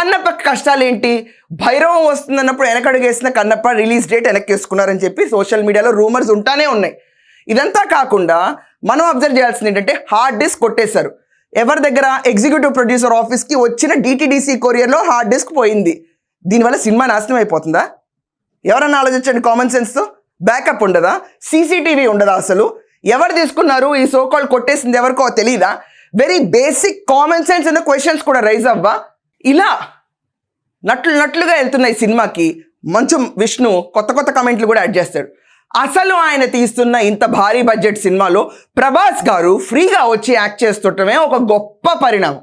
కన్నప్ప కష్టాలు ఏంటి? Bhairavam వస్తుందన్నప్పుడు వెనకడుగేసిన Kannappa release date వెనక్కేసుకున్నారని చెప్పి సోషల్ మీడియాలో రూమర్స్ ఉంటానే ఉన్నాయి. ఇదంతా కాకుండా మనం అబ్జర్వ్ చేయాల్సింది ఏంటంటే హార్డ్ డిస్క్ కొట్టేశారు. ఎవరి దగ్గర? ఎగ్జిక్యూటివ్ ప్రొడ్యూసర్ ఆఫీస్కి వచ్చిన డిటిడిసి కొరియర్లో హార్డ్ డిస్క్ పోయింది. దీనివల్ల సినిమా నాశనం అయిపోతుందా? ఎవరన్నా ఆలోచించండి కామన్ సెన్స్తో. బ్యాకప్ ఉండదా? సీసీటీవీ ఉండదా? అసలు ఎవరు తీసుకున్నారు? ఈ సోకాల్ కొట్టేసింది ఎవరికో తెలీదా? వెరీ బేసిక్ కామన్ సెన్స్ ఉన్న క్వశ్చన్స్ కూడా రైజ్ అవ్వా? ఇలా నట్లుగా వెళ్తున్నాయి సినిమాకి. మంచు విష్ణు కొత్త కమెంట్లు కూడా యాడ్ చేస్తాడు. అసలు ఆయన తీస్తున్న ఇంత భారీ బడ్జెట్ సినిమాలో ప్రభాస్ గారు ఫ్రీగా వచ్చి యాక్ట్ చేస్తుండటమే ఒక గొప్ప పరిణామం.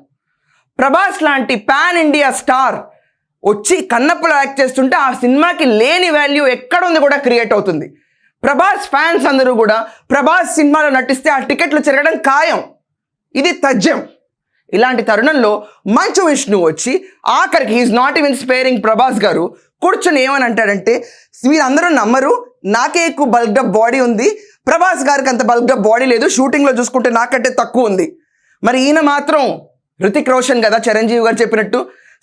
ప్రభాస్ లాంటి పాన్ ఇండియా స్టార్ వచ్చి కన్నప్పలో యాక్ట్ చేస్తుంటే ఆ సినిమాకి లేని వాల్యూ ఎక్కడుంది కూడా క్రియేట్ అవుతుంది. ప్రభాస్ ఫ్యాన్స్ అందరూ కూడా ప్రభాస్ సినిమాలో నటిస్తే ఆ టికెట్లు చెరగడం ఖాయం. ఇది తథ్యం. ఇలాంటి తరుణంలో మంచు విష్ణు వచ్చి ఆఖరికి he's not even sparing Prabhas garu కూర్చొని ఏమని అంటాడంటే, మీరందరూ నమ్మరు, నాకే ఎక్కువ బల్క్డప్ బాడీ ఉంది, ప్రభాస్ గారికి అంత బల్క్డప్ బాడీ లేదు, షూటింగ్లో చూసుకుంటే నాకంటే తక్కువ ఉంది. మరి ఈయన మాత్రం హృతిక్ రోషన్ కదా, చిరంజీవి గారు చెప్పినట్టు.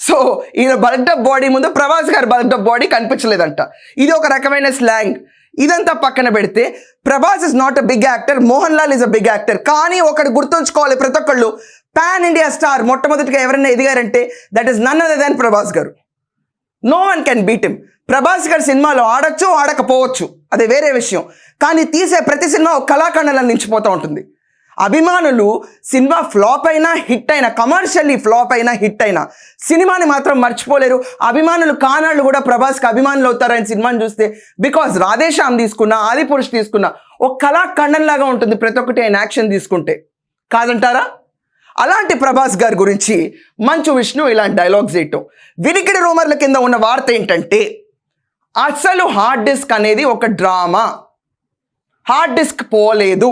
సో ఈయన బల్క్డప్ బాడీ ముందు ప్రభాస్ గారు బల్క్డప్ బాడీ కనిపించలేదంట. ఇది ఒక రకమైన స్లాంగ్. ఇదంతా పక్కన పెడితే Prabhas is not a big actor, Mohan Lal is a big actor. కానీ ఒకటి గుర్తుంచుకోవాలి ప్రతి ఒక్కళ్ళు, పాన్ ఇండియా స్టార్ మొట్టమొదటిగా ఎవరైనా ఎదిగారంటే that is none other than Prabhas garu. No one can beat him. Prabhas గారి సినిమాలో ఆడచ్చు ఆడకపోవచ్చు, అది వేరే విషయం. కానీ తీసే ప్రతి సినిమా ఒక కళాఖండంలో నిలిచిపోతూ ఉంటుంది. అభిమానులు సినిమా ఫ్లాప్ అయినా హిట్ అయినా, కమర్షియల్లీ ఫ్లాప్ అయినా హిట్ అయినా సినిమాని మాత్రం మర్చిపోలేరు. అభిమానులు కానాళ్ళు కూడా ప్రభాస్కి అభిమానులు అవుతారని సినిమాని చూస్తే. బికాజ్ రాధేశ్యామ్ తీసుకున్నా, ఆదిపురుష్ తీసుకున్నా ఒక కళాఖండంలాగా ఉంటుంది ప్రతి ఒక్కటి ఆయన యాక్షన్ తీసుకుంటే. కాదంటారా? అలాంటి ప్రభాస్ గారి గురించి మంచు విష్ణు ఇలాంటి డైలాగ్స్ వేయటం. వినికిడి రూమర్ల కింద ఉన్న వార్త ఏంటంటే అసలు హార్డ్ డిస్క్ అనేది ఒక డ్రామా, హార్డ్ డిస్క్ పోలేదు.